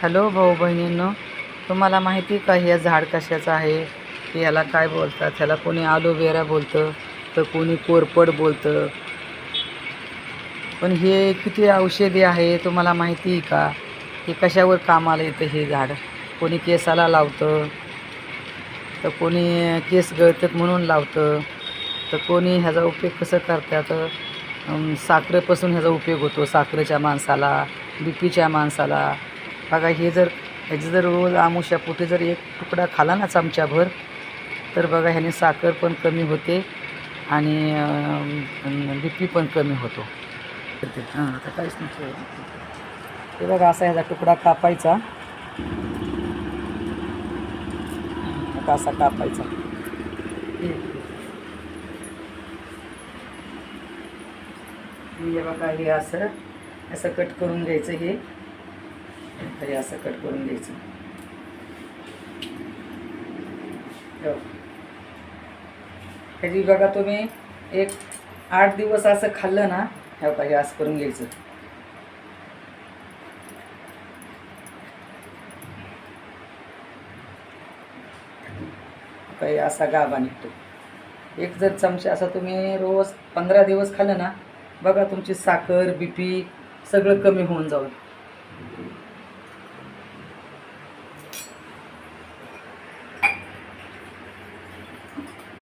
Hello भाऊ बहिणींनो, तुम्हाला माहिती का हे झाड कशाचं आहे? की याला काय बोलतात? ह्याला कोणी ॲलोवेरा बोलतं, तर कोणी कोरफड बोलतं. पण हे किती औषधी आहे तुम्हाला माहिती आहे का? हे कशावर कामाला येतं हे झाड? कोणी केसाला लावतं, तर कोणी केस गळतात म्हणून लावतं, तर कोणी ह्याचा उपयोग कसं करतात? साखरेपासून ह्याचा उपयोग होतो, साखरेच्या माणसाला, बी पीच्या माणसाला. बघा हे जर ह्याचं जर रोज आमुष्यापोटी जर एक तुकडा खाला ना चमच्याभर, तर बघा ह्याने साखर पण कमी होते आणि बी पी पण कमी होतो. हां, आता काहीच नाही. हे बघा असा ह्याचा तुकडा कापायचा, असा कापायचा. हे बघा हे असं असं कट करून घ्यायचं. हे असं कट करून घ्यायचं. ह्याची बघा तुम्ही एक 8 दिवस असं खाल्लं ना, हे बघा हे असं करून घ्यायचं. काही असा गाभा निघतो. एक जर चमचा असं तुम्ही रोज 15 दिवस खाल्लं ना, बघा तुमची साखर, बी पी सगळं कमी होऊन जाईल.